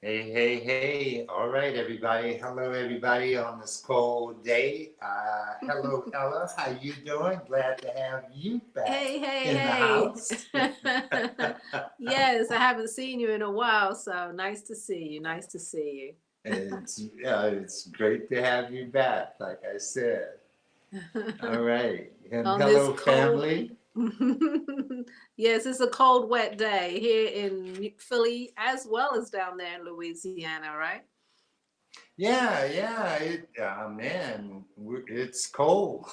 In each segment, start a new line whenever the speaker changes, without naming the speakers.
Hey, hey, hey. All right, everybody. Hello, everybody on this cold day. Hello, Ella. How you doing? Glad to have you back
Hey,
in the
hey,
house.
hey. Yes, I haven't seen you in a while, so nice to see you. Nice to see
It's great to have you back, like I said.
you.
All right. And
On this
hello,
cold,
family.
yes, it's a cold, wet day here in Philly as well as down there in Louisiana, right?
Yeah, yeah. Man, it's cold.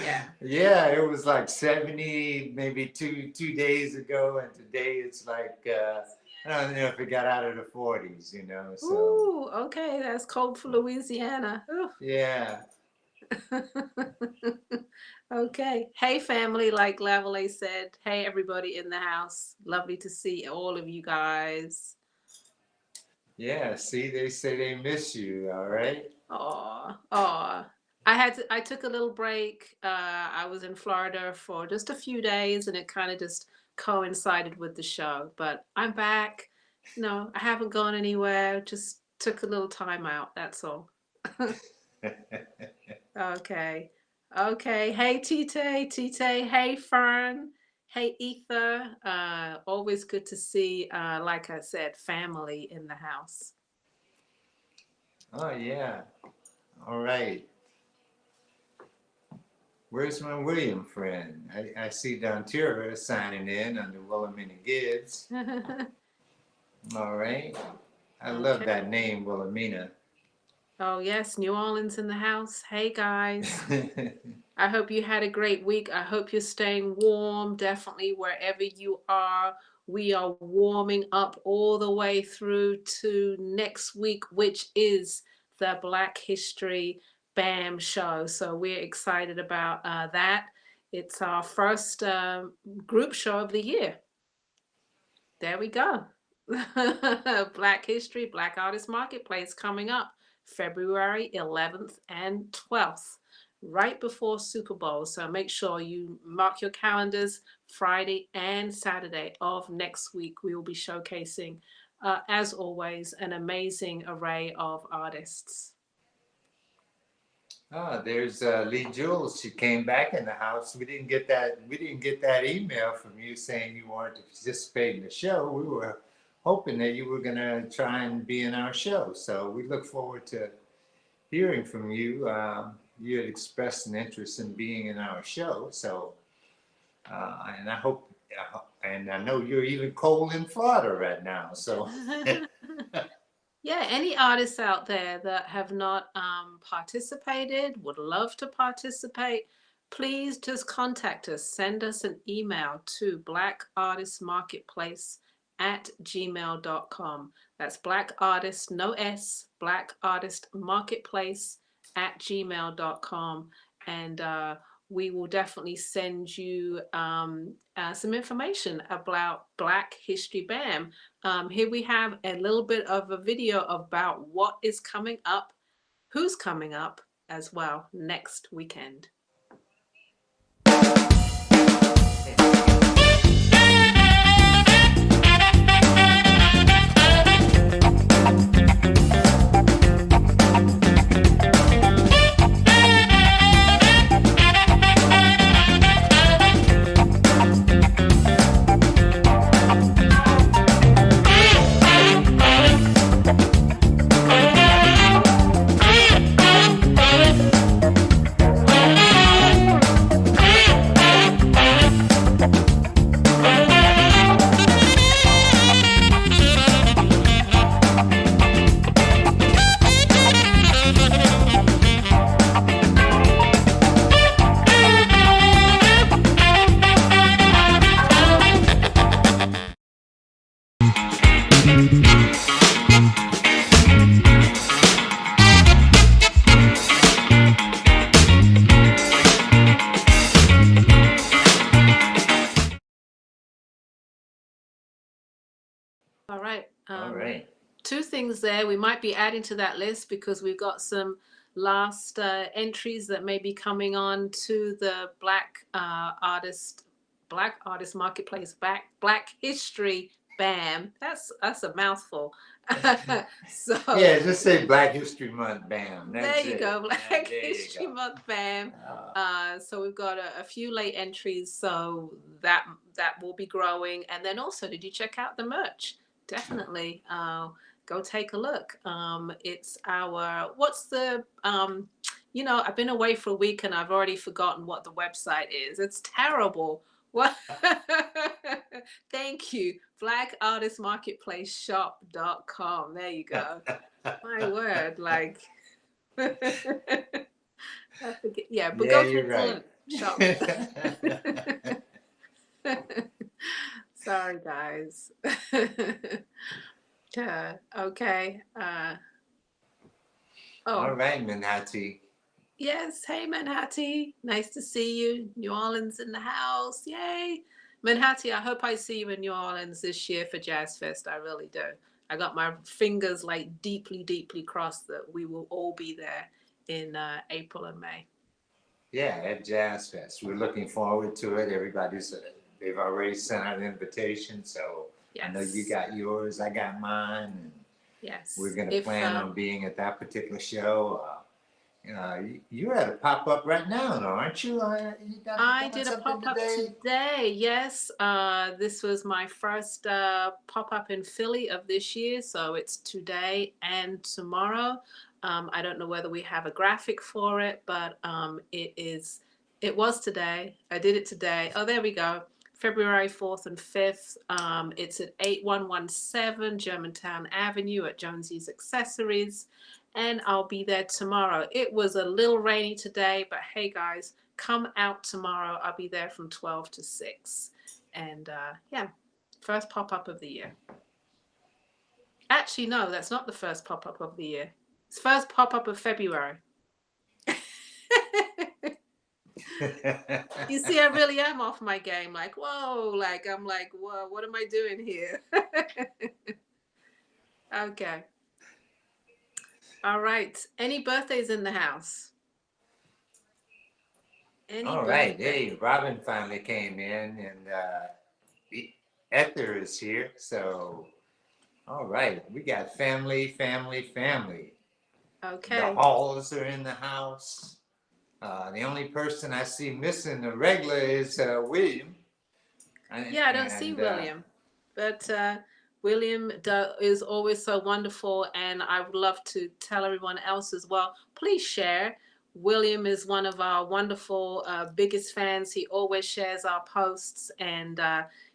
Yeah.
Yeah, it was like 70 maybe two days ago, and today it's like I don't know if it got out of the 40s, so
Ooh, okay, that's cold for Louisiana. Ooh.
yeah.
Okay. Hey, family, like Lavalais said. Hey, everybody in the house. Lovely to see all of you guys.
Yeah, see, they say they miss you, all right?
Oh, oh. I took a little break. I was in Florida for just a few days and it kind of just coincided with the show. But I'm back. No, I haven't gone anywhere. Just took a little time out. That's all. Okay. Okay. Hey, Tite, Tite. Hey, Fern. Hey, Ether. Always good to see, like I said, family in the house.
Oh yeah. All right. Where's my William friend? I see Dontura signing in under Wilhelmina Gibbs. All right. I love
Okay.
that name, Wilhelmina.
Oh, yes, New Orleans in the house. Hey, guys. I hope you had a great week. I hope you're staying warm, definitely wherever you are. We are warming up all the way through to next week, which is the Black History BAM show. So we're excited about that. It's our first group show of the year. There we go. Black History, Black Artist Marketplace coming up February 11th and 12th, right before Super Bowl. So make sure you mark your calendars Friday and Saturday of next week. We will be showcasing, as always, an amazing array of artists.
Ah, there's Lee Jules. She came back in the house. We didn't get that. We didn't get that email from you saying you wanted to participate in the show. We were hoping that you were going to try and be in our show. So we look forward to hearing from you. You had expressed an interest in being in our show. So, and I hope, and I know you're even cold in Florida right now. So,
Yeah, any artists out there that have not participated, would love to participate, please just contact us. Send us an email to blackartistmarketplace@gmail.com. That's black artist, no S, black artist marketplace @gmail.com. And we will definitely send you some information about Black History BAM. Here we have a little bit of a video about what is coming up, who's coming up as well next weekend. All right.
all right.
Two things there. We might be adding to that list because we've got some last entries that may be coming on to the Black Artist Black Artist Marketplace, Black History, BAM. That's a mouthful. So
Yeah, just say Black History Month, bam.
there
That's
you
it.
go, Black
There you
History
go.
Month, BAM.
Uh,
So we've got a few late entries, so that will be growing. And then also, did you check out the merch? Definitely. Go take a look. It's our what's the I've been away for a week and I've already forgotten what the website is. It's terrible. What? Thank you. blackartistmarketplaceshop.com. There you go. My word, like I forget. Yeah, but
yeah,
go
you're
take a
right.
look. Shop. Sorry, guys. Okay.
All
Oh,
right, Manhattan.
yes. Hey, Manhattan. Nice to see you. New Orleans in the house. Yay. Manhattan, I hope I see you in New Orleans this year for Jazz Fest. I really do. I got my fingers like deeply, deeply crossed that we will all be there in April and May.
Yeah, at Jazz Fest. We're looking forward to it. They've already sent out an invitation, so I know you
Yes.
got yours, I got mine, and we're
Yes.
gonna
If
plan on being at that particular show. You're at a pop up right now, though, aren't you? You
I
doing
did a
something
pop up
today?
today. Yes, this was my first pop up in Philly of this year, so it's today and tomorrow. I don't know whether we have a graphic for it, but it is. It was today. I did it today. Oh, there we go. February 4th and 5th. It's at 8117 Germantown Avenue at Jonesy's Accessories. And I'll be there tomorrow. It was a little rainy today, but hey, guys, come out tomorrow. I'll be there from 12 to 6. And yeah, first pop up of the year. Actually, no, that's not the first pop up of the year. It's first pop up of February. You see, I really am off my game. Like, whoa, like, I'm like, whoa, what am I doing here? Okay. All right. Any birthdays in the house? Any
All right.
birthday?
Hey, Robin finally came in, and Ether is here. So, all right, we got family, family, family. The
Okay.
Halls are in the house. The only person I see missing the regular is William.
Yeah, I don't see
And
William, but William is always so wonderful, and I would love to tell everyone else as well. Please share. William is one of our wonderful biggest fans. He always shares our posts, and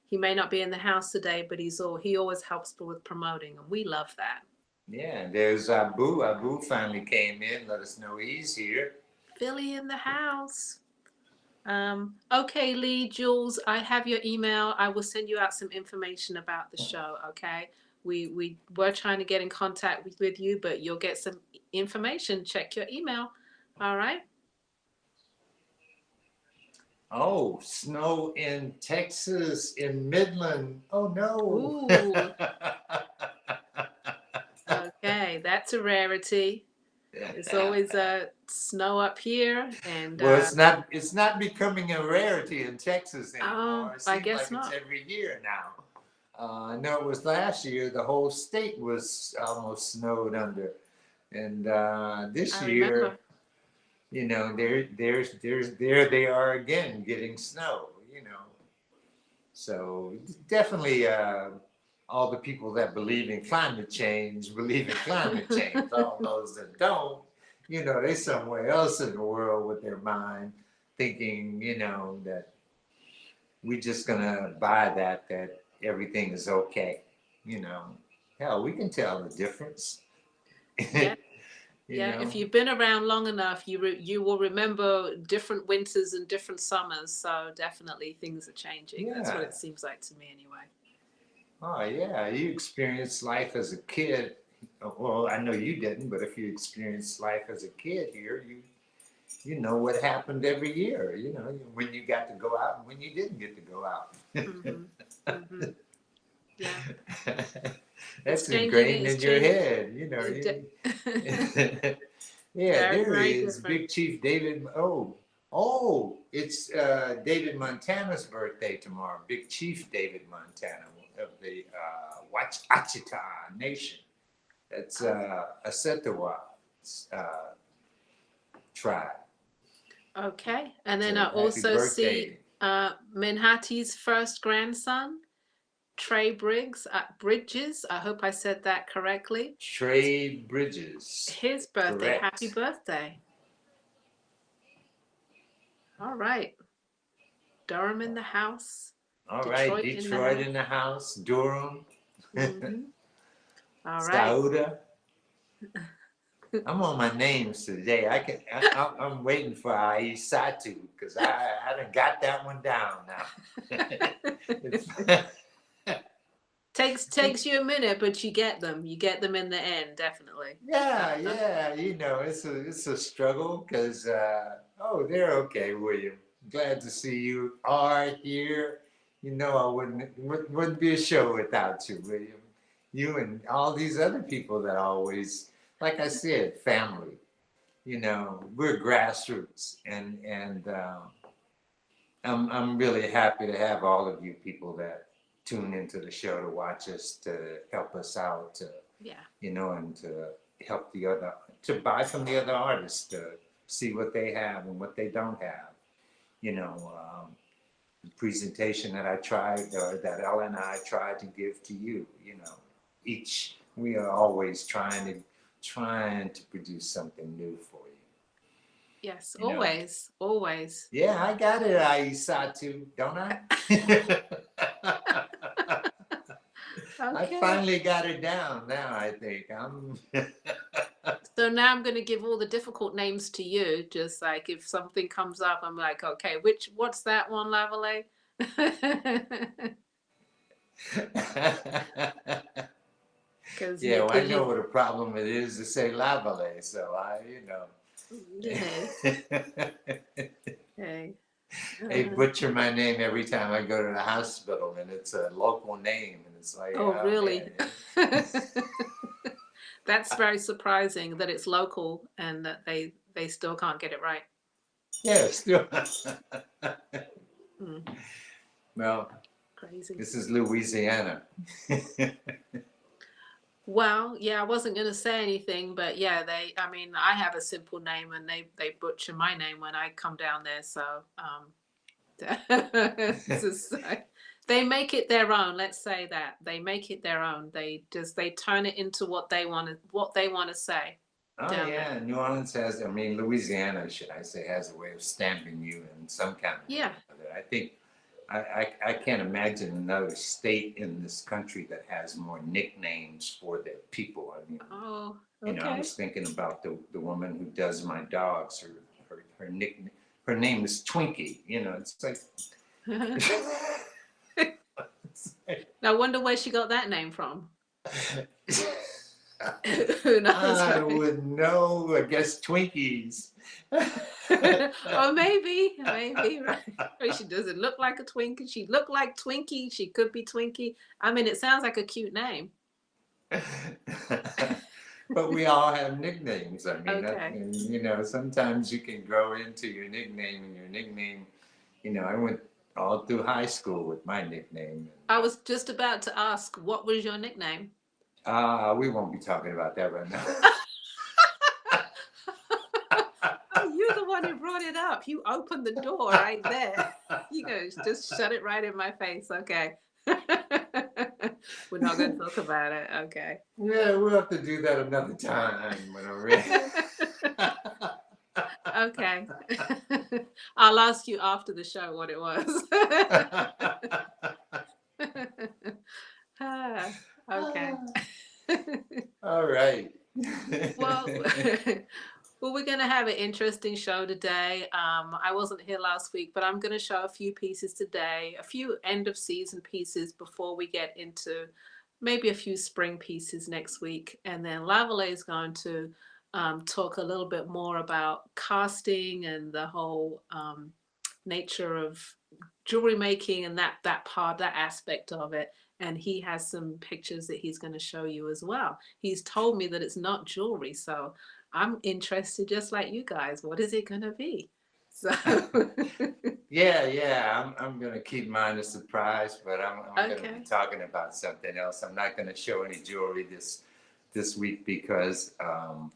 he may not be in the house today, but he always helps with promoting, and we love that.
yeah, there's Abu. Abu finally came in, let us know he's here.
Philly in the house. Okay, Lee, Jules, I have your email. I will send you out some information about the show. Okay, we were trying to get in contact with you, but you'll get some information. Check your email. All right.
Oh, snow in Texas, in Midland. Oh no.
Ooh. Okay, that's a rarity. It's always snow up here, and
Well, it's not becoming a rarity in Texas
oh,
anymore. It
I
seems
guess
like it's
not.
every year now. I know it was last year. The whole state was almost snowed under, and this
I
year,
remember.
there they are again getting snow. So definitely, all the people that believe in climate change. All those that don't, they somewhere else in the world with their mind thinking, that we're just gonna buy that everything is okay. You know, hell, we can tell the difference.
Yeah.
you
Yeah, if
know,
you've been around long enough, you will remember different winters and different summers. So definitely things are changing. That's what
yeah.
it seems like to me anyway.
Oh yeah, you experienced life as a kid. Well, I know you didn't, but if you experienced life as a kid here, you know what happened every year. When you got to go out and when you didn't get to go out.
Mhm. Mhm. Yeah. It's
That's
changing.
ingrained
It's
in your
changing.
head. Yeah,
Very,
there he
very
is,
different.
Big Chief David. Oh, Oh, it's David Montana's birthday tomorrow. Big Chief David Montana of the Ouachita Nation. That's a Setewa uh, tribe.
Okay. And then I
So happy
also see
birthday.
Menhati's first grandson, Trey Bridges. I hope I said that correctly.
Trey Bridges.
His birthday. Happy
Correct.
birthday. All right. Durham in the house.
All right.
Detroit in the
Detroit
house.
in the house. Durham.
Mm-hmm. All right.
Sauda. I'm on my names today. I'm waiting for Aisatu because I done got that one down now.
Takes you a minute, but you get them. You get them in the end, definitely.
Yeah, yeah. It's a struggle because oh, they're okay, William. Glad to see you are here. I wouldn't be a show without you, William. You and all these other people that always, like I said, family. We're grassroots, and I'm really happy to have all of you people that tune into the show to watch us, to help us out,
Yeah.
and to help to buy from the other artists, to see what they have and what they don't have. The presentation that I tried, or that Ella and I tried to give to you. We are always trying to produce something new for you.
Yes,
You know.
always.
Yeah, I got it, Aisatu, don't I? I
Okay.
finally got it down now, I think.
So now I'm going to give all the difficult names to you. Just like if something comes up, I'm like, okay, what's that one, Lavalais? Because
Yeah, well, I know what a problem it is to say Lavalais, so
Hey. Hey.
They butcher my name every time I go to the hospital, and it's a local name, and it's like,
Oh,
oh
really?
man.
That's very surprising that it's local and that they still can't get it right.
Yeah, still.
Hmm.
Well,
Crazy.
this is Louisiana.
Well, yeah, I wasn't going to say anything, but yeah, I mean, I have a simple name and they butcher my name when I come down there. So, they make it their own. Let's say that they make it their own. They turn it into what they want to say
Oh
down
yeah,
there.
New Orleans Louisiana, should I say, has a way of stamping you in some kind of way
Yeah.
or another. I think I can't imagine another state in this country that has more nicknames for their people.
Oh,
I
okay.
was thinking about the woman who does my dogs. Her nickname, her name is Twinkie. It's like.
I wonder where she got that name from. Who knows?
I would know. I guess Twinkies.
Or maybe, right? Or she doesn't look like a Twinkie. She looked like Twinkie. She could be Twinkie. I mean, it sounds like a cute name.
But we all have nicknames.
Okay.
And, sometimes you can grow into your nickname, and your nickname. I went all through high school with my nickname.
I was just about to ask, what was your nickname?
We won't be talking about that right now.
Oh, you're the one who brought it up. You opened the door right there. You go, just shut it right in my face. Okay. We're not going to talk about it. Okay.
Yeah, we'll have to do that another time when I'm ready.
Okay. I'll ask you after the show what it was. Okay.
All right.
Well, well, we're going to have an interesting show today. I wasn't here last week, but I'm going to show a few pieces today, a few end of season pieces before we get into maybe a few spring pieces next week. And then Lavalais is going to talk a little bit more about casting and the whole nature of jewelry making and that aspect of it. And he has some pictures that he's going to show you as well. He's told me that it's not jewelry, so I'm interested just like you guys. What is it going to be? So,
I'm gonna keep mine a surprise, but I'm gonna be
okay.
talking about something else. I'm not gonna show any jewelry this week because um,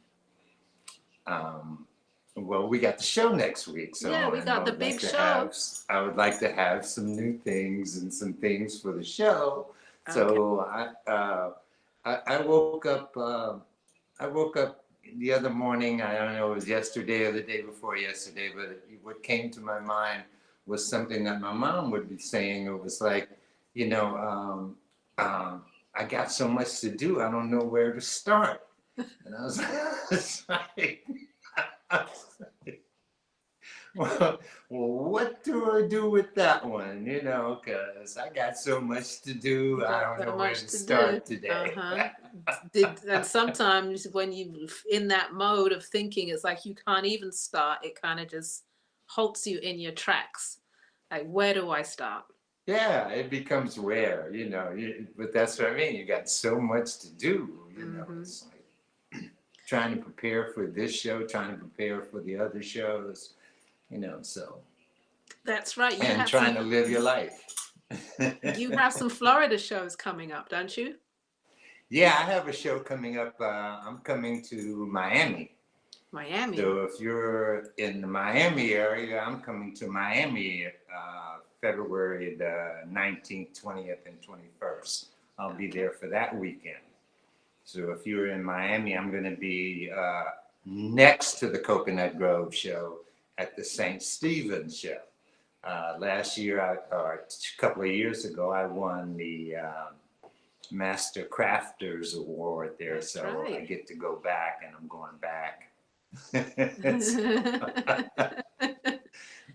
well, we got the show next week,
Yeah,
so
we
and
got the big show.
I would like to have some new things and some things for the show.
Okay.
So I woke up. I woke up the other morning. I don't know, it was yesterday or the day before yesterday, but what came to my mind was something that my mom would be saying. It was like, you know, I got so much to do. I don't know where to start. And I was, it's like, well, what do I do with that one? You know, because I got so much to do. I
Got
don't
so
know where
much
to
to do.
start today.
Uh-huh. And sometimes when you in that mode of thinking, it's like you can't even start. It kind of just halts you in your tracks. Like, where do I start?
Yeah, it becomes rare, but that's what I mean. You got so much to do.
Hmm.
It's like trying to prepare for this show, trying to prepare for the other shows, so,
That's right.
and trying to live your life.
You have some Florida shows coming up, don't you?
Yeah, I have a show coming up. I'm coming to Miami.
Miami.
So if you're in the Miami area, I'm coming to Miami February the 19th, 20th, and 21st. I'll be
Okay.
there for that weekend. So if you're in Miami, I'm going to be next to the Coconut Grove show at the St. Stephen's show. Last year, or a couple of years ago, I won the Master Crafters Award there.
That's
So I
right.
get to go back, and I'm going back.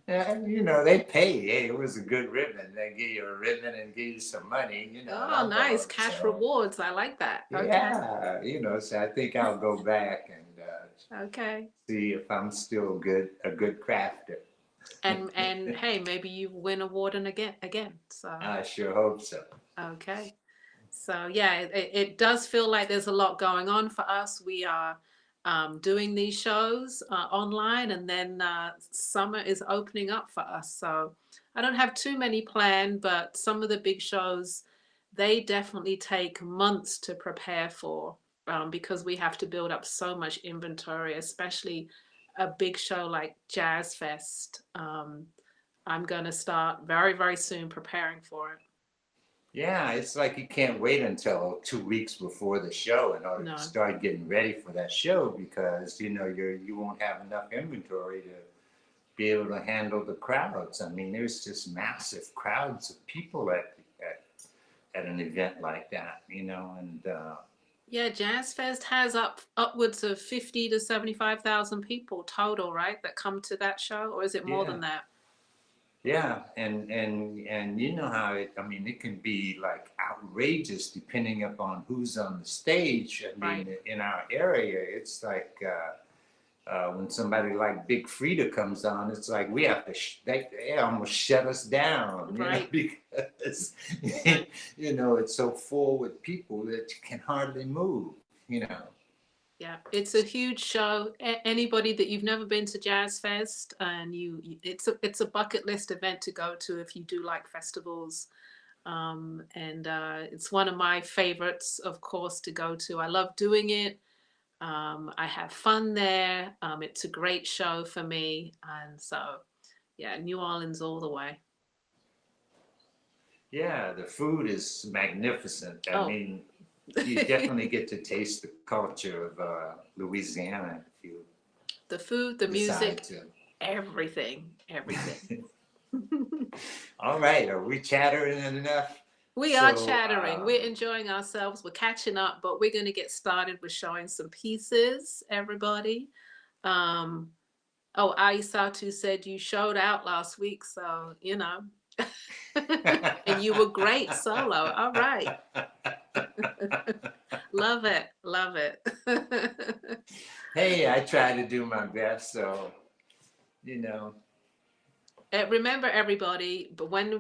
And they pay. Hey, it was a good ribbon. They give you a ribbon and give you some money, and
Oh,
I'll
nice.
go.
Cash
So
rewards. I like that. Okay.
yeah, so I think I'll go back and
Okay.
see if I'm still a good crafter.
And hey, maybe you win award and again. So,
I sure hope so.
okay. So yeah, it does feel like there's a lot going on for us. We are doing these shows online, and then summer is opening up for us. So I don't have too many planned, but some of the big shows, they definitely take months to prepare for because we have to build up so much inventory, especially a big show like Jazz Fest. I'm going to start very, very soon preparing for it.
Yeah, it's like you can't wait until 2 weeks before the show in order to
No.
start getting ready for that show because you won't have enough inventory to be able to handle the crowds. I mean, there's just massive crowds of people at an event like that, and
Yeah, Jazz Fest has upwards of 50 to 75,000 people total, right? That come to that show, or is it more
yeah,
than that?
yeah, and you know how I mean, it can be like outrageous depending upon who's on the stage. I
Right,
mean, in our area, it's like when somebody like Big Frida comes on, it's like we have to they almost shut us down,
right.
because it's so full with people that you can hardly move.
Yeah, it's a huge show. Anybody that you've never been to Jazz Fest, and it's a bucket list event to go to if you do like festivals. And it's one of my favorites, of course, to go to. I love doing it. I have fun there. It's a great show for me, and so yeah, New Orleans all the way.
Yeah, the food is magnificent. I
Oh,
mean, you definitely get to taste the culture of Louisiana if you
the food, the
decide
music,
to.
everything, everything.
All right, are we chattering enough?
We are
So,
chattering. We're enjoying ourselves. We're catching up, but we're going to get started with showing some pieces, everybody. Um, oh, Aisatu said you showed out last week, so and you were great solo. All right. Love it. Love it.
hey, I try to do my best, so you know.
Remember everybody, but when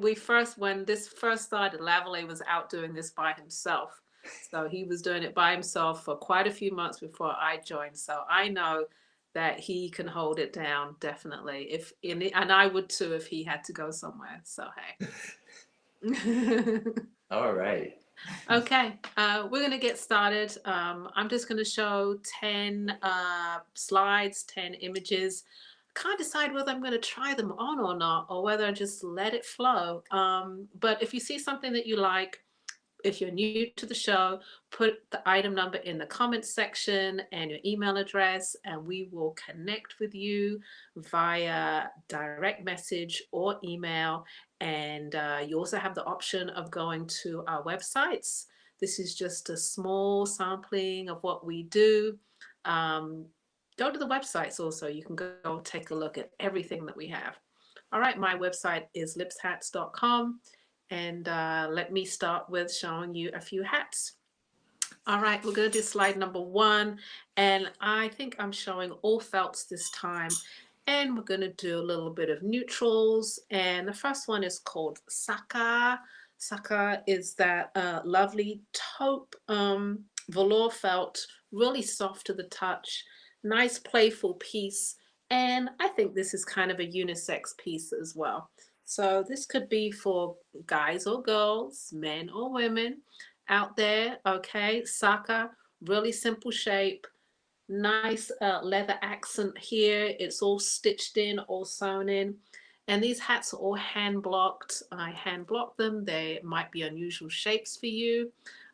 this first started, Lavalais was out doing this by himself. So he was doing it by himself for quite a few months before I joined. So I know that he can hold it down, definitely. And I would too if he had to go somewhere. So hey.
All right.
Okay, we're going to get started. I'm just going to show 10 slides, 10 images. Can't decide whether I'm going to try them on or not, or whether I just let it flow. But if you see something that you like, if you're new to the show, put the item number in the comments section and your email address, and we will connect with you via direct message or email. And you also have the option of going to our websites. This is just a small sampling of what we do. Um, Go to the websites also. You can go take a look at everything that we have. All right, my website is lipshats.com. And let me start with showing you a few hats. All right, we're going to do slide number 1. And I think I'm showing all felts this time. And we're going to do a little bit of neutrals. And the first one is called Saka. Saka is that lovely taupe velour felt, really soft to the touch, nice playful piece. And I think this is kind of a unisex piece as well. So this could be for guys or girls, men or women out there. Okay, Saka, really simple shape, nice leather accent here. It's all stitched in, all sewn in. And these hats are all hand blocked. I hand block them. They might be unusual shapes for you,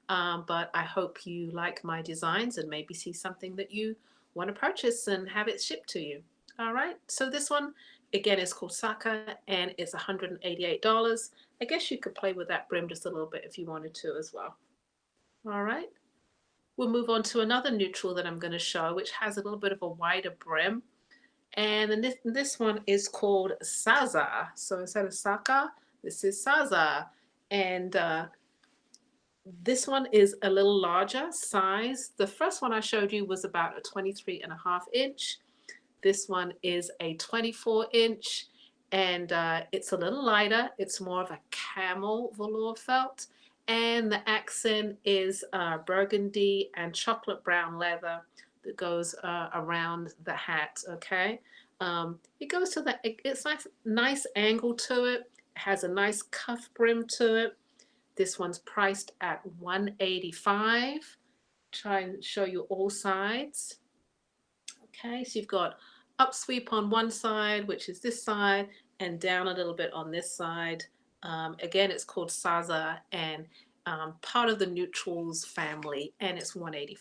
but I hope you like my designs and maybe see something that you want to purchase and have it shipped to you. All right, so this one again is called Saka and it's $188. I guess you could play with that brim just a little bit if you wanted to as well. All right. We'll move on to another neutral that I'm going to show, which has a little bit of a wider brim. And then this one is called Saza. So instead of Saka, this is Saza. And this one is a little larger size. The first one I showed you was about a 23.5 inch. This one is a 24 inch. And it's a little lighter. It's more of a camel velour felt. And the accent is burgundy and chocolate brown leather that goes around the hat. Okay, it goes to the. It's nice angle to it. It has a nice cuff brim to it. This one's priced at $185. Try and show you all sides. Okay, so you've got up sweep on one side, which is this side, and down a little bit on this side. Again, it's called Saza and part of the neutrals family, and it's $185.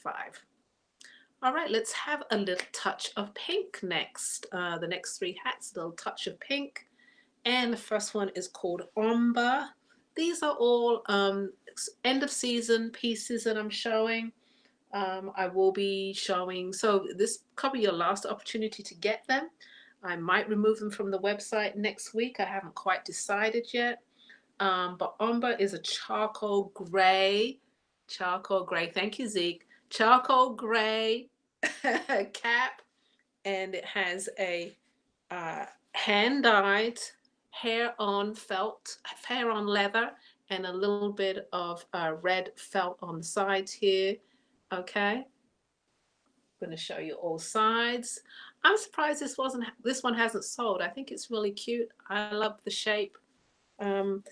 All right, let's have a little touch of pink next. The next 3 hats, a little touch of pink. And the first one is called Ombre. These are all end of season pieces that I'm showing. I will be showing, so this could be your last opportunity to get them. I might remove them from the website next week. I haven't quite decided yet. But Ombre is a charcoal gray. Thank you, Zeke. Charcoal gray cap, and it has a hand dyed hair on felt, hair on leather, and a little bit of red felt on the sides here. Okay, I'm going to show you all sides. I'm surprised this one hasn't sold. I think it's really cute. I love the shape. Um,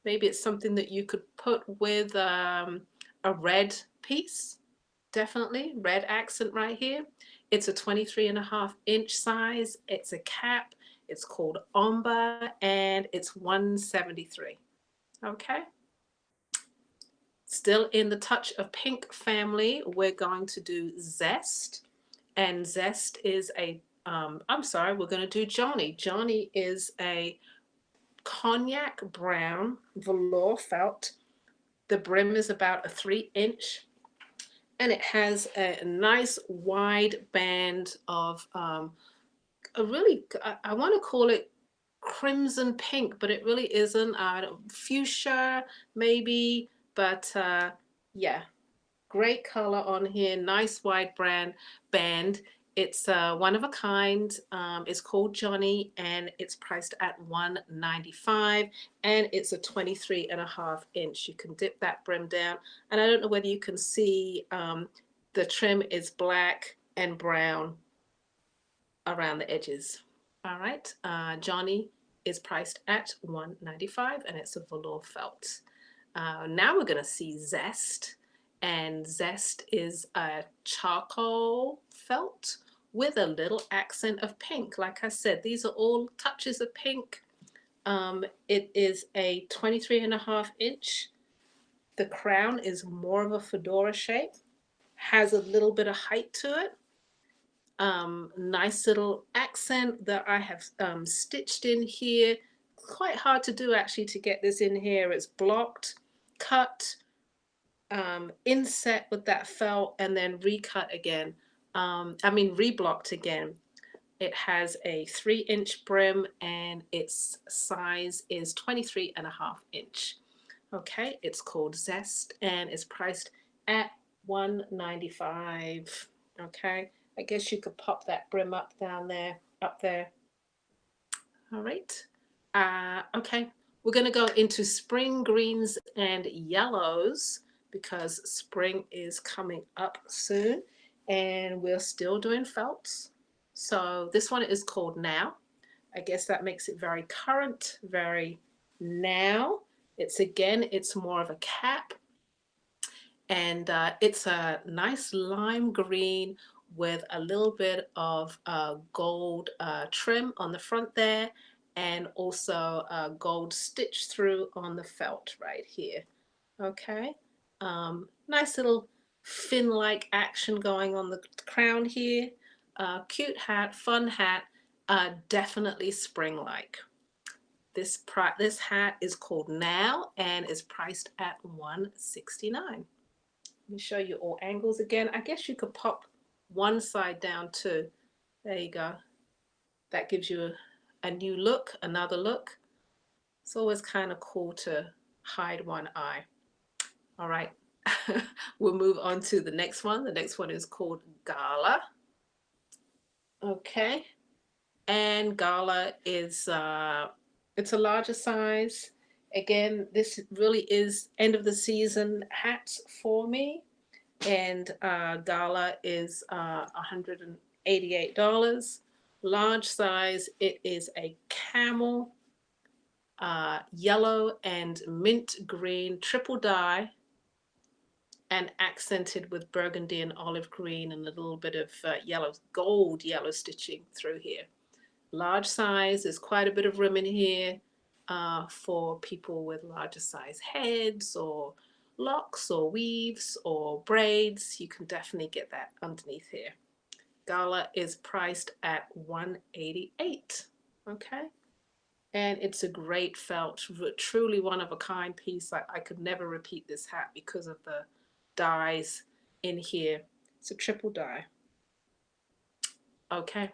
Maybe it's something that you could put with a red piece. Definitely red accent right here. It's a 23.5 inch size. It's a cap. It's called Ombre and it's $173. Okay. Still in the touch of pink family, we're going to do Zest. And Zest is I'm sorry, we're going to do Johnny. Johnny is a cognac brown velour felt. The brim is about a 3 inch and it has a nice wide band of a really, I want to call it crimson pink, but it really isn't. Fuchsia maybe, but yeah, great color on here, nice wide band. It's one of a kind. It's called Johnny and it's priced at $195 and it's a 23.5 inch. You can dip that brim down. And I don't know whether you can see the trim is black and brown. around the edges. All right, Johnny is priced at $195 and it's a velour felt. Now we're gonna see Zest, and Zest is a charcoal felt with a little accent of pink. Like I said, these are all touches of pink. It is a 23.5 inch. The crown is more of a fedora shape, has a little bit of height to it. Nice little accent that I have stitched in here. Quite hard to do actually to get this in here. It's blocked, cut, inset with that felt, and then recut again. Reblocked again. It has a 3-inch brim and its size is 23.5 inch. Okay, it's called Zest and it's priced at $195. Okay, I guess you could pop that brim up down there, up there. All right. Okay, we're gonna go into spring greens and yellows because spring is coming up soon and we're still doing felts. So this one is called Now. I guess that makes it very current, very now. It's more of a cap and it's a nice lime green with a little bit of gold trim on the front there and also gold stitch through on the felt right here. Okay, nice little fin-like action going on the crown here. Cute hat, fun hat, definitely spring-like. This hat is called Now and is priced at $169. Let me show you all angles again. I guess you could pop one side down too. There you go. That gives you a new look, another look. It's always kind of cool to hide one eye. All right, we'll move on to the next one. The next one is called Gala. Okay, and Gala is it's a larger size. Again, this really is end of the season hats for me. And Gala is $188. Large size, it is a camel, yellow and mint green triple dye and accented with burgundy and olive green and a little bit of gold yellow stitching through here. Large size, there's quite a bit of room in here for people with larger size heads or locks or weaves or braids. You can definitely get that underneath here. Gala is priced at $188. Okay, and it's a great felt, truly one of a kind piece. I could never repeat this hat because of the dyes in here. It's a triple dye. Okay.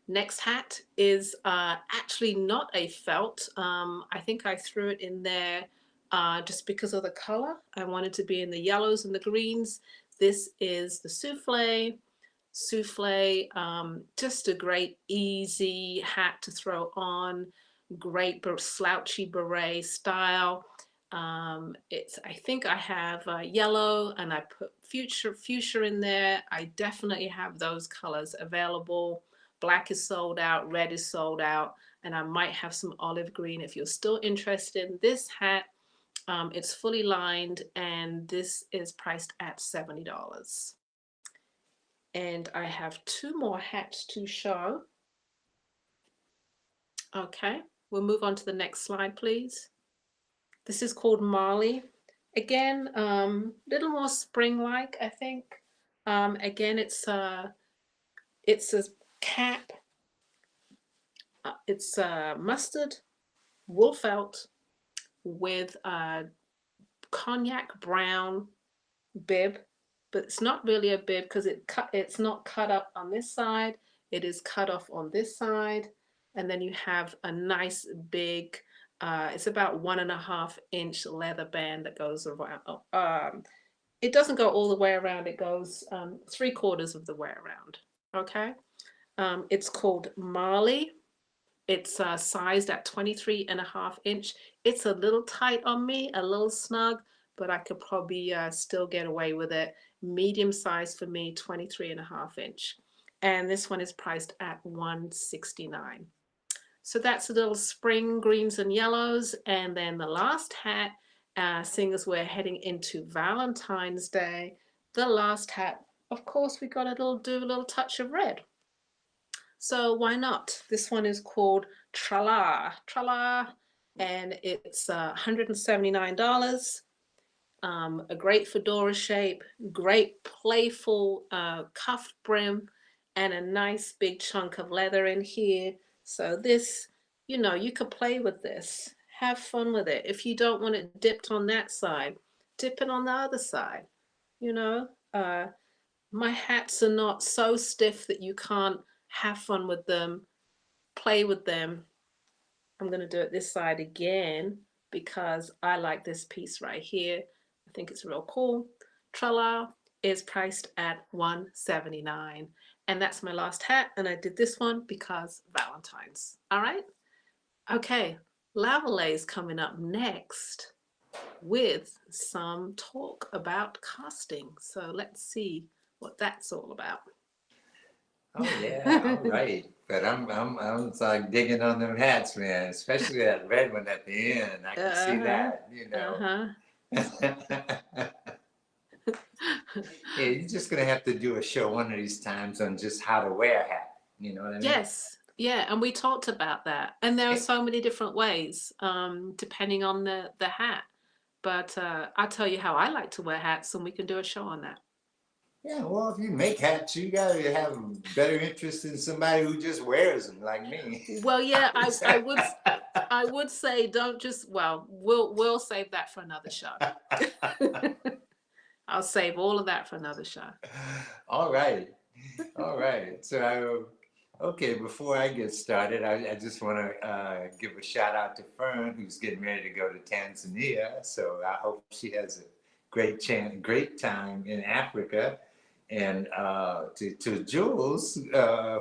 Next hat is actually not a felt. I think I threw it in there just because of the color. I wanted to be in the yellows and the greens. This is the souffle. Souffle, just a great easy hat to throw on. Great slouchy beret style. I think I have yellow and I put fuchsia in there. I definitely have those colors available. Black is sold out, red is sold out, and I might have some olive green if you're still interested in this hat. It's fully lined and this is priced at $70. And I have two more hats to show. Okay, we'll move on to the next slide, please. This is called Molly. Again, little more spring-like, I think. Again, it's a cap. It's mustard wool felt with a cognac brown bib, but it's not really a bib because it's not cut up on this side. It is cut off on this side, and then you have a nice big. It's about 1.5-inch leather band that goes around. It doesn't go all the way around. It goes 3/4 of the way around. Okay. It's called Marley. It's sized at 23.5 inch. It's a little tight on me, a little snug, but I could probably still get away with it. Medium size for me, 23.5 inch. and this one is priced at $169. So that's a little spring greens and yellows. And then the last hat, seeing as we're heading into Valentine's Day, the last hat, of course, we got to do a little touch of red. So why not? This one is called Trala, Trala, and it's $179. A great fedora shape, great playful cuffed brim, and a nice big chunk of leather in here. So this, you could play with this, have fun with it. If you don't want it dipped on that side, dip it on the other side. You know, uh, my hats are not so stiff that you can't have fun with them, play with them. I'm going to do it this side again because I like this piece right here. I think it's real cool. Trala is priced at $179. And that's my last hat. And I did this one because Valentine's. All right. Okay. Lavalais is coming up next with some talk about casting. So let's see what that's all about.
Oh yeah, all right. But I'm like digging on them hats, man. Especially that red one at the end. I can see
Uh-huh.
that, you know.
Uh-huh.
Yeah, you're just gonna have to do a show one of these times on just how to wear a hat. You know what I mean?
Yes. Yeah, and we talked about that. And there are
Yeah.
so many different ways, depending on the hat. But I'll tell you how I like to wear hats, and we can do a show on that.
Yeah, well, if you make hats, you gotta have better interest in somebody who just wears them, like me.
Well, yeah, I would say don't just well, we'll save that for another show. I'll save all of that for another show.
All right, all right. So, okay, before I get started, I just want to give a shout out to Fern, who's getting ready to go to Tanzania. So I hope she has a great time in Africa. And to Jules,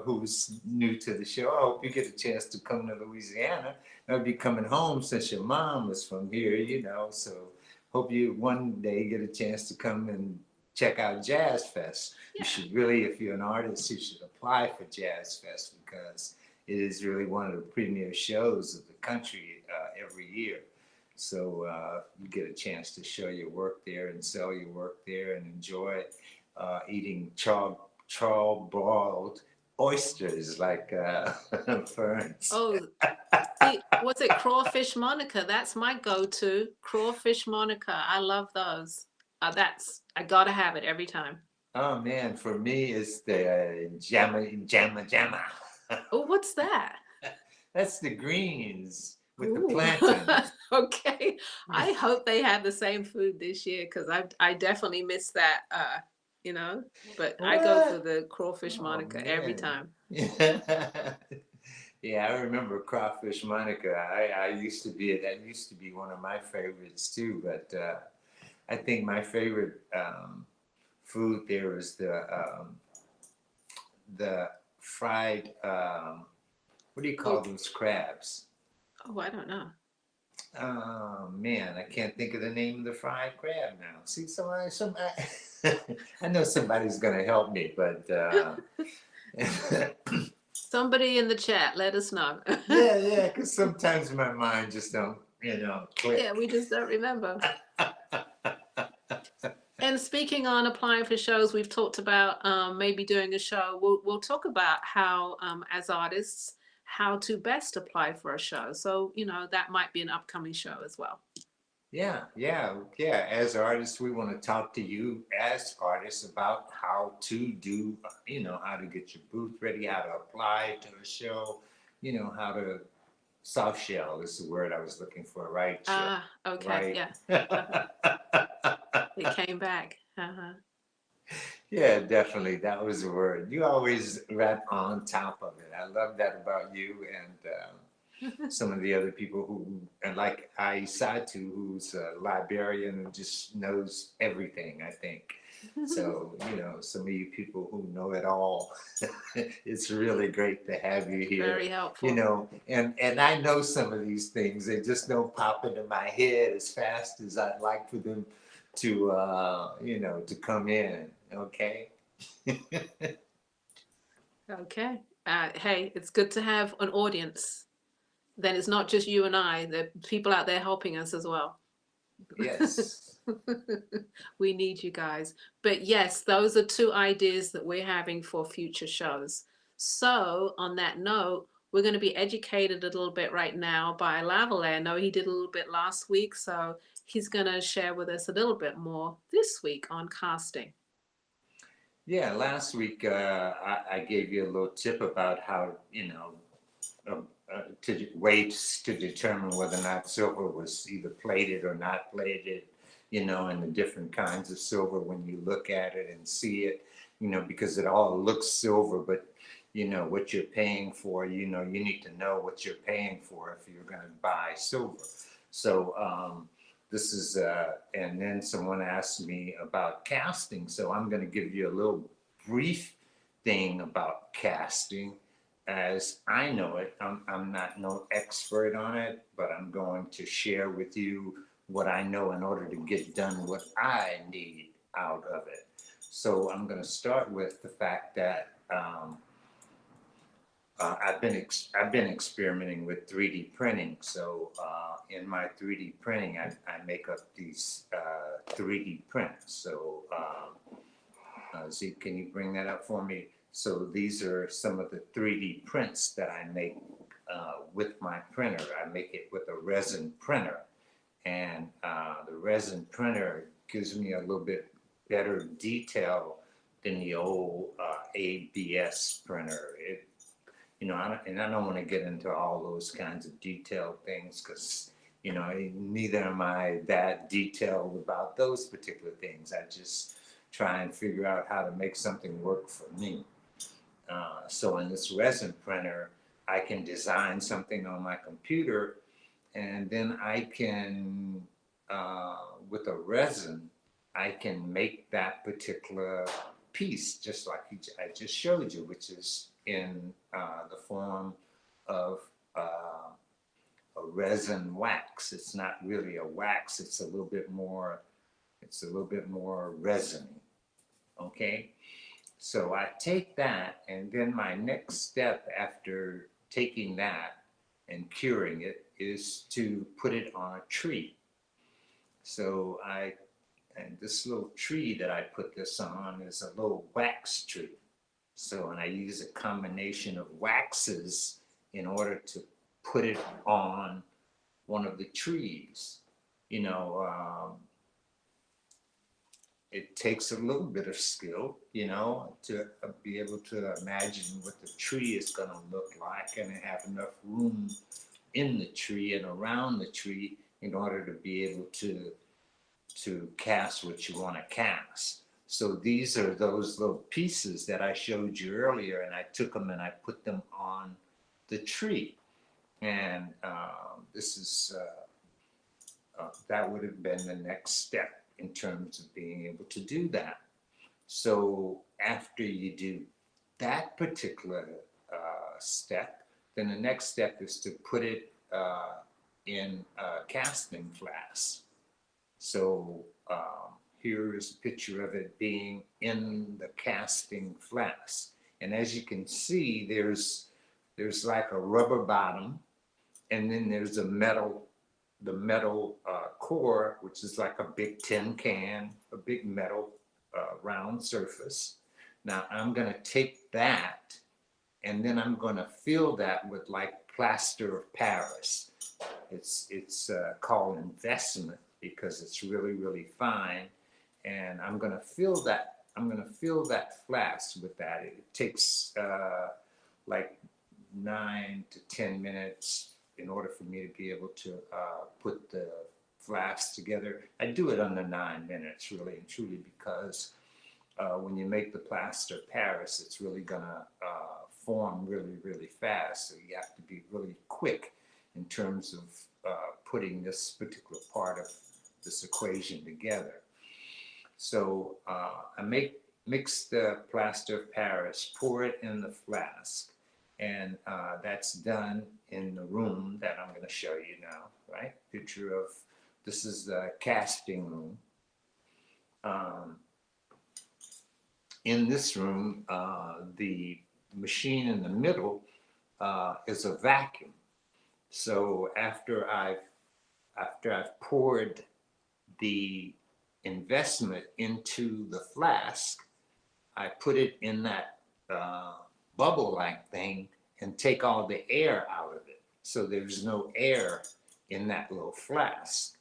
who's new to the show, I hope you get a chance to come to Louisiana. I'll be coming home since your mom was from here, you know. So hope you one day get a chance to come and check out Jazz Fest. You
Yeah.
should really, if you're an artist, you should apply for Jazz Fest because it is really one of the premier shows of the country every year. So you get a chance to show your work there and sell your work there and enjoy eating char broiled oysters like ferns.
Oh, see, was it crawfish Monica? That's my go-to. Crawfish Monica. I love those. I gotta have it every time.
Oh man, for me it's the jamma.
Oh, what's that?
That's the greens with the
Ooh.
plantain.
Okay. I hope they have the same food this year because I definitely miss that. But I go for
What?
the crawfish
Oh
Monica every
man.
time.
Yeah, I remember crawfish Monica. I used to be that used to be one of my favorites too. But I think my favorite food there is the fried what do you call
Oh,
those crabs?
oh, I don't know.
Oh man, I can't think of the name of the fried crab now. See, somebody I know somebody's gonna help me, but
Somebody in the chat, let us know.
yeah, because sometimes my mind just don't,
Yeah,
click.
we just don't remember. And speaking on applying for shows, we've talked about maybe doing a show. We'll talk about how, as artists, how to best apply for a show. So, that might be an upcoming show as well.
Yeah. As artists, we want to talk to you as artists about how to do, how to get your booth ready, how to apply to a show, how to soft shell is the word I was looking for, right?
Ah, okay,
Right.
yeah. It came back. Uh-huh.
Yeah, definitely. That was the word. You always right on top of it. I love that about you and some of the other people who, and like Aisatu, who's a librarian who just knows everything, I think. So, some of you people who know it all, it's really great to have you here.
Very helpful.
And I know some of these things, they just don't pop into my head as fast as I'd like for them to, to come in. Okay.
Okay. Hey, it's good to have an audience. Then it's not just you and I, there are people out there helping us as well.
Yes.
We need you guys. But yes, those are two ideas that we're having for future shows. So, on that note, we're going to be educated a little bit right now by Lavalais. I know he did a little bit last week, so he's going to share with us a little bit more this week on casting.
Yeah, last week I gave you a little tip about how, to weights to determine whether or not silver was either plated or not plated, and the different kinds of silver when you look at it and see it, because it all looks silver, but what you're paying for, you need to know what you're paying for if you're going to buy silver. So this is, and then someone asked me about casting. So I'm going to give you a little brief thing about casting as I know it. I'm not no expert on it, but I'm going to share with you what I know in order to get done what I need out of it. So I'm going to start with the fact that I've been experimenting with 3D printing. So in my 3D printing, I make up these 3D prints. So Z, can you bring that up for me? So these are some of the 3D prints that I make with my printer. I make it with a resin printer, and the resin printer gives me a little bit better detail than the old ABS printer. I don't want to get into all those kinds of detailed things because, neither am I that detailed about those particular things. I just try and figure out how to make something work for me. So in this resin printer, I can design something on my computer, and then I can, with a resin, I can make that particular piece just like I just showed you, which is in the form of a resin wax. It's not really a wax. It's a little bit more. It's a little bit more resiny. Okay. So I take that, and then my next step after taking that and curing it is to put it on a tree. So and this little tree that I put this on is a little wax tree. So, and I use a combination of waxes in order to put it on one of the trees. You know, it takes a little bit of skill, to be able to imagine what the tree is going to look like and have enough room in the tree and around the tree in order to be able to cast what you want to cast. So these are those little pieces that I showed you earlier, and I took them and I put them on the tree. And this is that would have been the next step in terms of being able to do that. So after you do that particular step, then the next step is to put it in a casting flask. So here is a picture of it being in the casting flask. And as you can see, there's like a rubber bottom, and then there's the metal core, which is like a big tin can, a big metal round surface. Now I'm going to take that, and then I'm going to fill that with like plaster of Paris. It's called investment because it's really really fine, and I'm going to fill that. I'm going to fill that flask with that. It takes like 9 to 10 minutes in order for me to be able to put the flask together. I do it under 9 minutes, really and truly, because when you make the plaster Paris, it's really gonna form really, really fast. So you have to be really quick in terms of putting this particular part of this equation together. So mix the plaster of Paris, pour it in the flask, and that's done in the room that I'm going to show you now, right? Picture of, this is the casting room. In this room, the machine in the middle is a vacuum. So after I've poured the investment into the flask, I put it in that uh, bubble-like thing and take all the air out of it. So there's no air in that little flask.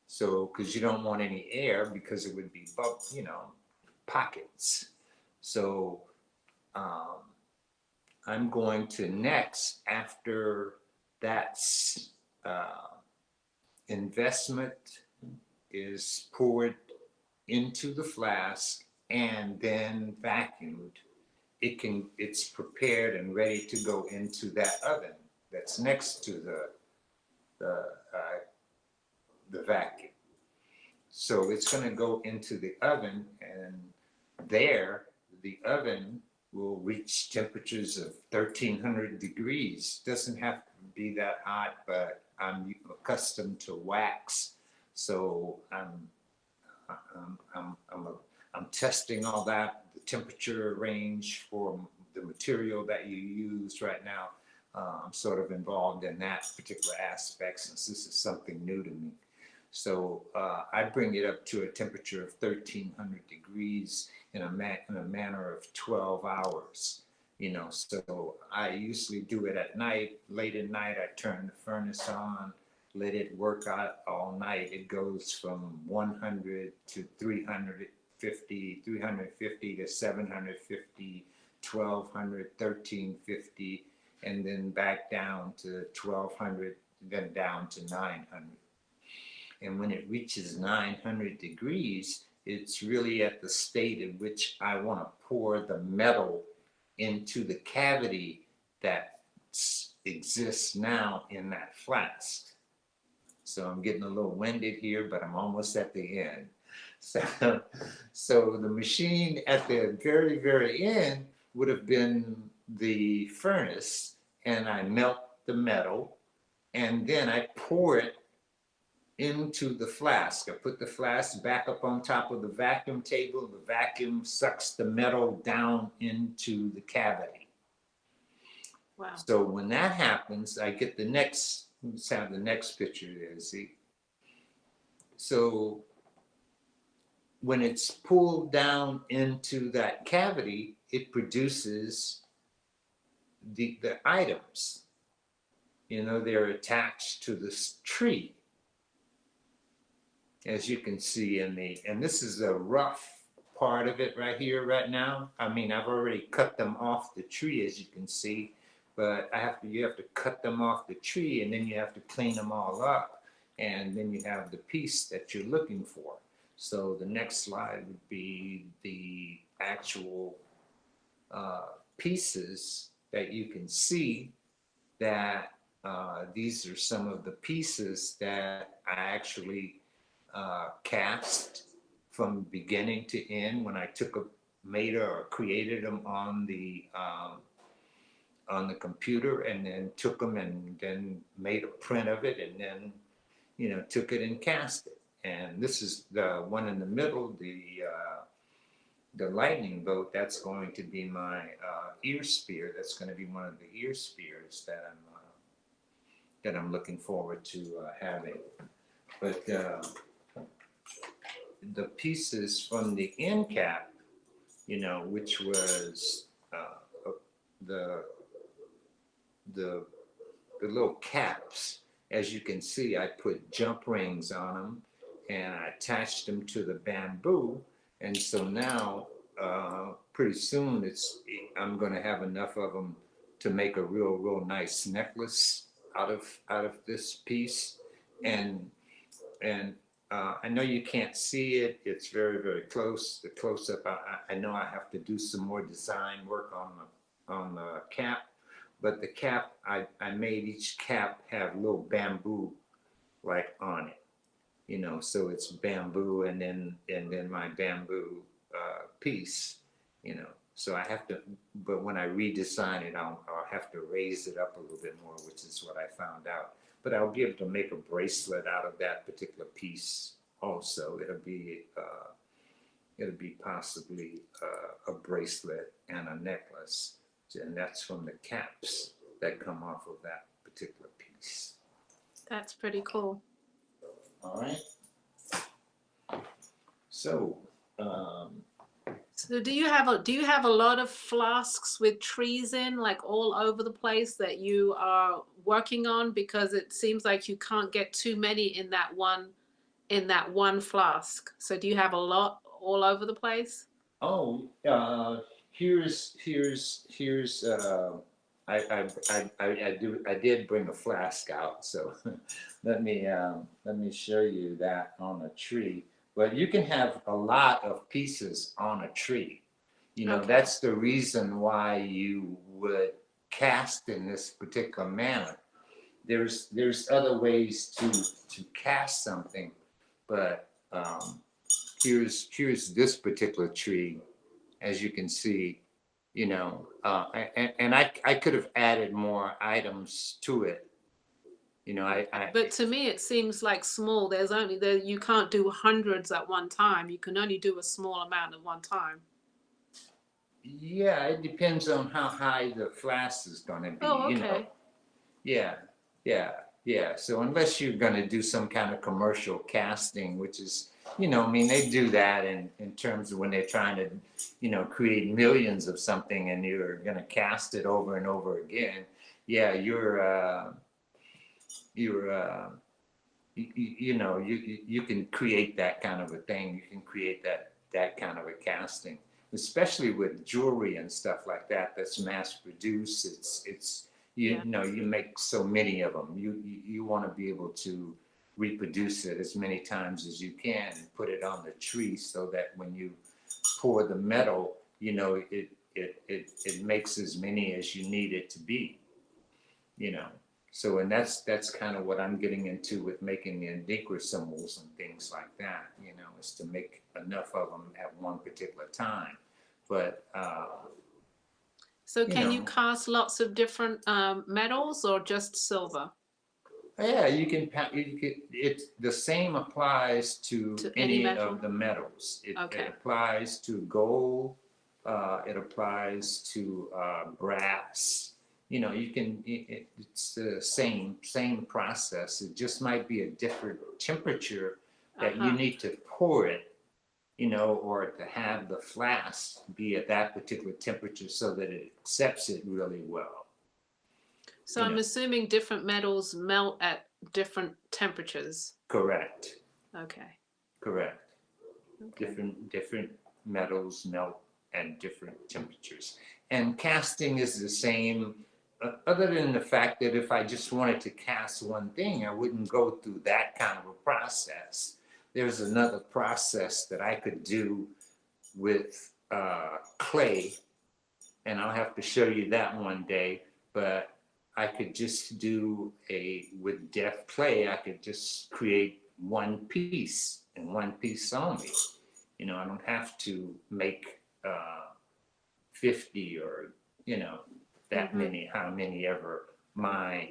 So, because you don't want any air because it would be, pockets. So um, I'm going to next, after that's investment is poured into the flask and then vacuumed, it's prepared and ready to go into that oven that's next to the uh, the vacuum. So it's going to go into the oven, and there the oven will reach temperatures of 1300 degrees. Doesn't have to be that hot, but I'm accustomed to wax, so I'm, I'm, I'm, a, I'm testing all that, the temperature range for the material that you use right now. I'm sort of involved in that particular aspect since this is something new to me. So I bring it up to a temperature of 1300 degrees in a manner of 12 hours. So I usually do it at night. Late at night, I turn the furnace on, let it work out all night. It goes from 100 to 350, 350 to 750, 1200, 1350, and then back down to 1200, then down to 900. And when it reaches 900 degrees, it's really at the state in which I want to pour the metal into the cavity that exists now in that flask. So I'm getting a little winded here, but I'm almost at the end. So, so the machine at the very, very end would have been the furnace, and I melt the metal, and then I pour it into the flask. I put the flask back up on top of the vacuum table. The vacuum sucks the metal down into the cavity.
Wow.
So when that happens, I get the next, let's have the next picture there, see? So when it's pulled down into that cavity, it produces the items. They're attached to this tree, as you can see and this is the rough part of it right here, right now. I mean, I've already cut them off the tree, as you can see, but you have to cut them off the tree, and then you have to clean them all up, and then you have the piece that you're looking for. So the next slide would be the actual pieces that you can see that these are some of the pieces that I actually cast from beginning to end when I made or created them on the computer, and then took them and then made a print of it, and then took it and cast it. And this is the one in the middle, the lightning bolt. That's going to be my ear spear. That's going to be one of the ear spears that I'm looking forward to having. But the pieces from the end cap, which was the the the little caps. As you can see, I put jump rings on them, and I attached them to the bamboo. And so now, pretty soon, I'm going to have enough of them to make a real nice necklace out of this piece. And I know you can't see it. It's very close. The close up. I know I have to do some more design work on the cap. But the cap, I made each cap have little bamboo like on it, so it's bamboo, and then my bamboo piece, So I have to, but when I redesign it, I'll have to raise it up a little bit more, which is what I found out. But I'll be able to make a bracelet out of that particular piece also. It'll be possibly a bracelet and a necklace And that's from the caps that come off of that particular piece.
That's pretty cool.
All right. So, um,
So do you have a lot of flasks with trees in, like all over the place, that you are working on? Because it seems like you can't get too many in that one flask. So do you have a lot all over the place?
oh, here's I did bring a flask out, so let me show you that on a tree. But you can have a lot of pieces on a tree. You know,
Okay.
that's the reason why you would cast in this particular manner. There's other ways to cast something, but here's this particular tree, as you can see, you know, and I could have added more items to it. You know, I
But to me, it seems like small. You can't do hundreds at one time. You can only do a small amount at one time.
yeah, it depends on how high the flask is going to be.
Oh,
You know,
okay.
yeah, yeah, yeah. So unless you're going to do some kind of commercial casting, which is, you know, I mean, they do that in terms of when they're trying to, you know, create millions of something and you're going to cast it over and over again. Yeah, you're you know, you can create that kind of a thing. You can create that kind of a casting, especially with jewelry and stuff like that. That's mass produced. It's you
Yeah.
know, you make so many of them. You want to be able to reproduce it as many times as you can and put it on the tree so that when you pour the metal, you know, it makes as many as you need it to be, you know. So, and that's kind of what I'm getting into with making the Enigma symbols and things like that, you know, is to make enough of them at one particular time. But,
So
you
can you
know,
cast lots of different metals or just silver
yeah, it's the same applies to
to any
any of
metal?
the metals. It
Okay.
applies to gold, it applies to brass. You know, it's the same process. It just might be a different temperature that you
Uh-huh.
need to pour it, you know, or to have the flask be at that particular temperature so that it accepts it really well,
So
you
I'm
know.
assuming different metals melt at different temperatures.
Correct,
Okay.
correct.
Okay.
Different metals melt at different temperatures. And casting is the same, other than the fact that if I just wanted to cast one thing, I wouldn't go through that kind of a process. There's another process that I could do with clay, and I'll have to show you that one day. But I could just do with deaf clay, I could just create one piece and one piece only. You know, I don't have to make 50 or, you know, that
Mm-hmm.
many, how many ever my,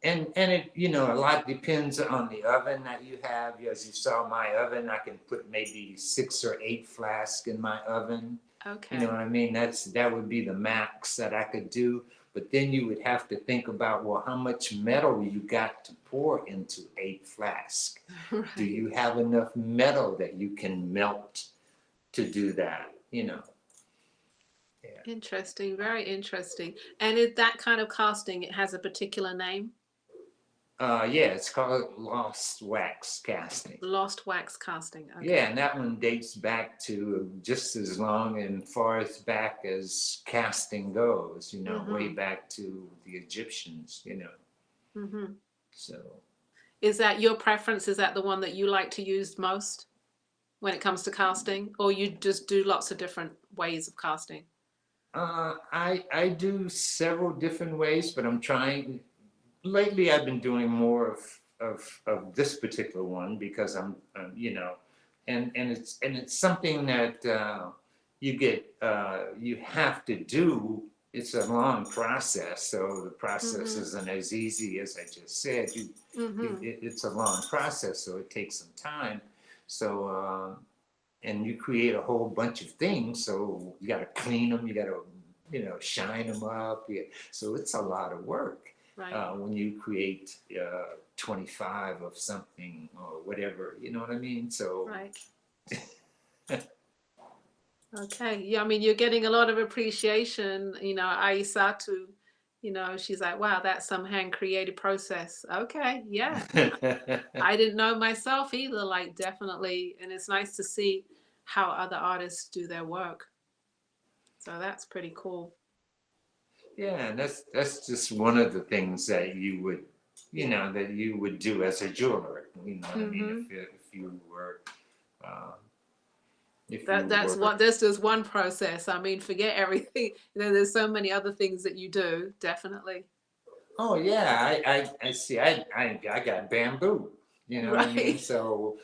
and it, you know, a lot depends on the oven that you have. As you saw my oven, I can put maybe 6 or 8 flasks in my oven. You know
Okay.
what I mean? That would be the max that I could do. But then you would have to think about, well, how much metal you got to pour into 8 flasks? Do
Right.
you have enough metal that you can melt to do that? You know? Yeah.
Interesting. Very interesting. And is that kind of casting, it has a particular name?
Yeah, it's called lost wax casting.
Lost wax casting.
Yeah,
Okay.
and that one dates back to just as long and far as back as casting goes, you know, way
Mm-hmm.
back to the Egyptians, you know.
Mm-hmm.
So,
Is that your preference? Is that the one that you like to use most when it comes to casting? Or you just do lots of different ways of casting?
I do several different ways, but I'm trying. Lately, I've been doing more of this particular one because you know, and it's something that you have to do. It's a long process, so the process
Mm-hmm.
isn't as easy as I just said.
Mm-hmm.
It's a long process, so it takes some time. So and you create a whole bunch of things. So you got to clean them, you got to shine them up. Yeah. So it's a lot of work
Right.
when you create 25 of something or whatever. You know what I mean? So
Right. Okay. Yeah, I mean, you're getting a lot of appreciation. Aisatu, she's like, wow, that's some hand created process. Okay. Yeah. I didn't know myself either, like, definitely. And it's nice to see how other artists do their work. So that's pretty cool.
yeah, and that's just one of the things that you would,
Yeah.
that you would do as a jeweler. You know what I mean?
Mm-hmm.
If you were, uh, if
That
you
that's
were.
what That's just one process. I mean, forget everything. There's so many other things that you do, definitely.
Oh yeah, I see. I got bamboo. You know what I mean?
Right.
So,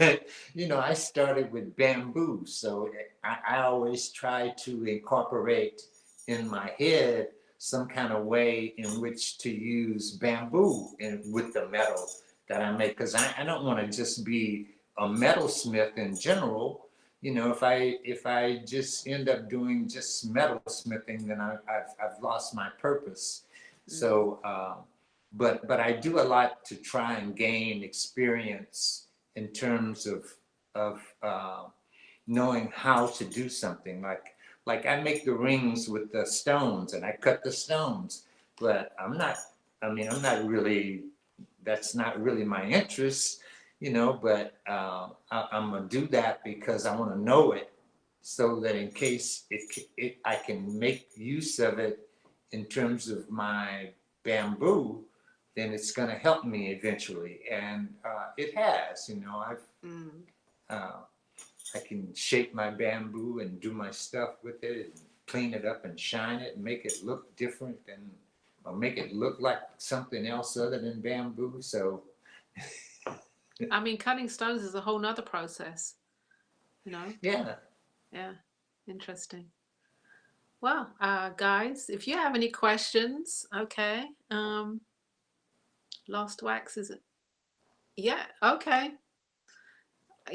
I started with bamboo. So I always try to incorporate in my head some kind of way in which to use bamboo with the metal that I make. Because I don't want to just be a metalsmith in general. If I just end up doing just metalsmithing, then I've lost my purpose.
Mm,
So, but I do a lot to try and gain experience in terms of knowing how to do something. Like I make the rings with the stones and I cut the stones, but I'm not. I mean, I'm not really. That's not really my interest, But I'm gonna do that because I want to know it, so that in case I can make use of it in terms of my bamboo, then it's going to help me eventually. And it has,
mm.
uh, I can shape my bamboo and do my stuff with it and clean it up and shine it and make it look different or make it look like something else other than bamboo. So,
I mean, cutting stones is a whole nother process, you know?
yeah.
Yeah. Interesting. Well, guys, if you have any questions, okay. Lost wax is it? Yeah, okay.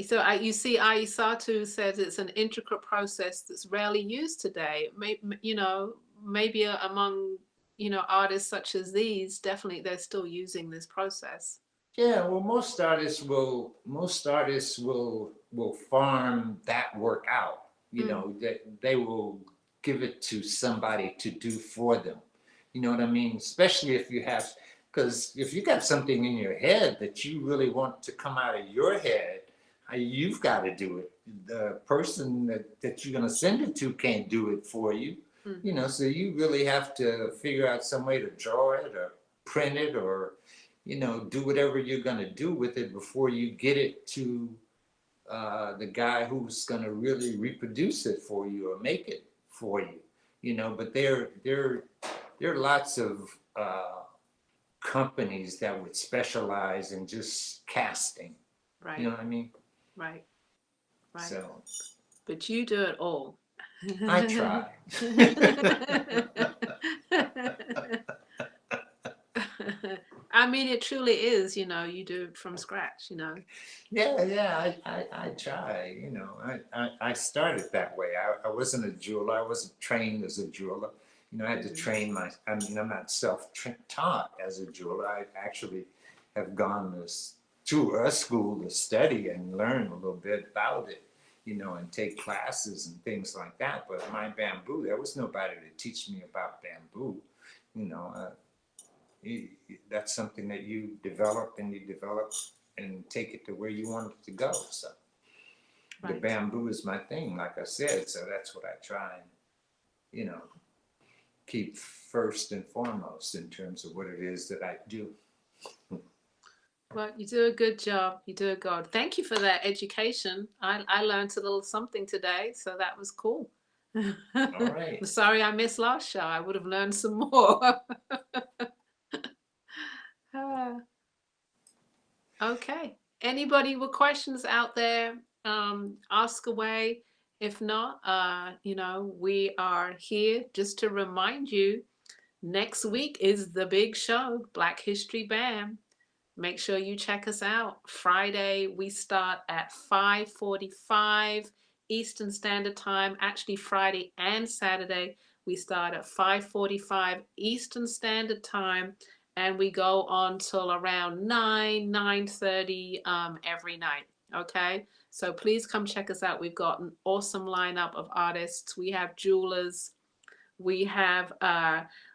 So you see, Aisatu says it's an intricate process that's rarely used today. Maybe among artists such as these, definitely they're still using this process.
Yeah, well, most artists will farm that work out.
Mm,
That they will give it to somebody to do for them. You know what I mean? Especially if you have, because if you got something in your head that you really want to come out of your head, you've got to do it. The person that you're gonna send it to can't do it for you.
mm-hmm.
So you really have to figure out some way to draw it or print it or do whatever you're going to do with it before you get it to the guy who's going to really reproduce it for you or make it for you. But there are lots of companies that would specialize in just casting. You know
Right,
what I mean?
right, right.
So
But you do it all.
I try.
I mean, it truly is, you do it from scratch.
Yeah, I try. I started that way. I wasn't a jeweler. I wasn't trained as a jeweler. I had to
Hmm.
train I mean, I'm not self-taught as a jeweler. I actually have gone to a school to study and learn a little bit about it, and take classes and things like that. But my bamboo, there was nobody to teach me about bamboo. You know, uh, that's something that you develop and take it to where you want it to go. So the
Right.
bamboo is my thing, like I said. So that's what I try and, you know, keep first and foremost in terms of what it is that I do.
Well, you do a good job. You do a good. Thank you for that education. I learned a little something today, so that was cool.
All
I'm
right.
sorry I missed last show. I would have learned some more. Ah, okay. Anybody with questions out there, ask away. If not, we are here just to remind you next week is the big show, Black History Bam. Make sure you check us out. Friday we start at 5:45 Eastern Standard Time. Actually, Friday and Saturday We start at 5:45 Eastern Standard Time, and we go on till around 9:30 every night. Okay, so please come check us out. We've got an awesome lineup of artists. We have jewelers, we have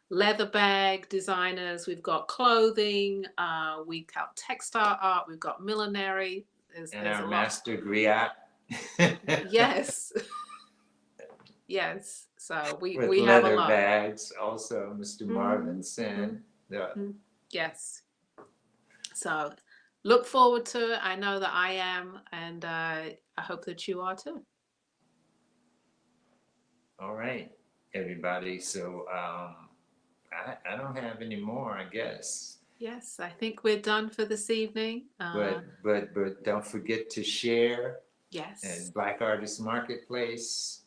leather bag designers, we've got clothing, we got textile art, we've got millinery.
And
There's
our
a lot.
master griot.
Yes. Yes. So
With
we have a
leather
lot.
bags, also Mr. Marvin Sen. Yeah.
Yes. So look forward to it. I know that I am, and I hope that you are too.
All right, everybody. So I don't have any more, I guess.
Yes, I think we're done for this evening.
But don't forget to share
Yes.
and Black Artist Marketplace,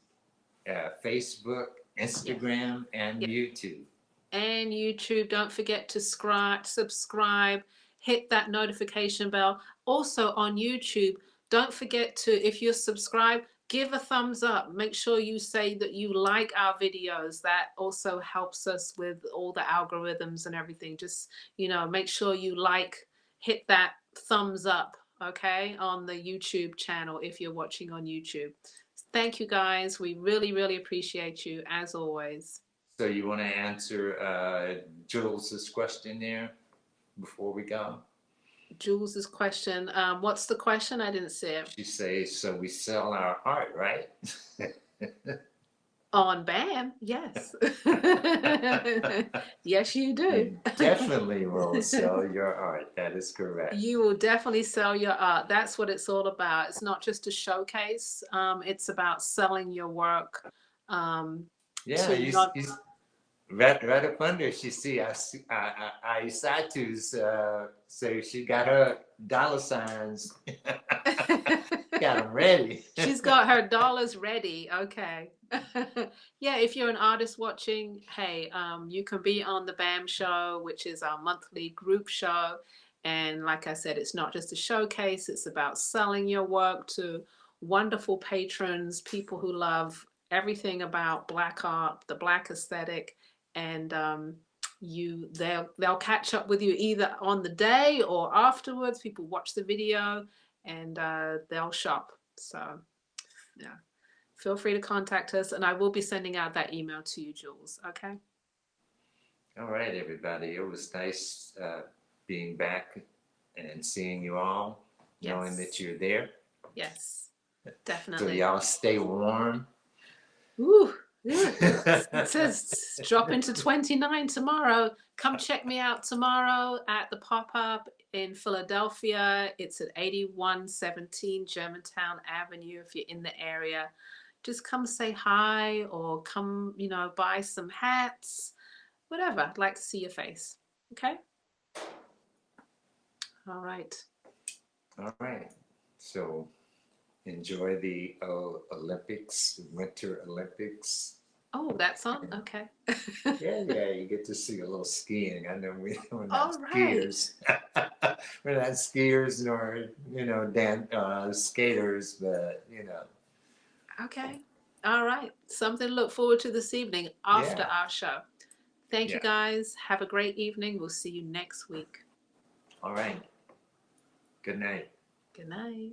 Facebook, Instagram, and
Yeah.
YouTube.
And YouTube. Don't forget to subscribe, hit that notification bell. Also on YouTube, don't forget to, if you're subscribed, give a thumbs up. Make sure you say that you like our videos. That also helps us with all the algorithms and everything. Just, make sure you hit that thumbs up, okay, on the YouTube channel if you're watching on YouTube. Thank you guys. We really, really appreciate you as always.
So you want to answer Jules's question there before we go?
Jules's question. What's the question? I didn't see it.
She says, so we sell our art, right?
On BAM, yes. Yes, you do.
You definitely will sell your art. That is correct.
You will definitely sell your art. That's what it's all about. It's not just a showcase. It's about selling your work.
Yeah, right up under. She see I Satu's so she got her dollar signs. Got them ready.
She's got her dollars ready. Okay. Yeah, if you're an artist watching, hey, you can be on the BAM show, which is our monthly group show. And like I said, it's not just a showcase, it's about selling your work to wonderful patrons, people who love everything about Black art, the Black aesthetic, and they'll catch up with you either on the day or afterwards. People watch the video and they'll shop. So yeah, feel free to contact us, and I will be sending out that email to you, Jules. Okay.
All right, everybody. It was nice being back and seeing you all, knowing that you're there.
Yes, definitely.
So y'all stay warm.
Ooh. It says drop into 29 tomorrow. Come check me out tomorrow at the pop-up in Philadelphia. It's at 8117 Germantown Avenue. If you're in the area, just come say hi or come, buy some hats, whatever. I'd like to see your face. Okay? All right.
All right. So enjoy the Olympics, Winter Olympics.
Oh, that's on? Okay.
Yeah, you get to see a little skiing. I know we're not
All
skiers. We're not skiers nor, skaters, but,
Okay. All right. Something to look forward to this evening after our show. Thank you guys. Have a great evening. We'll see you next week.
All right. Good night.
Good night.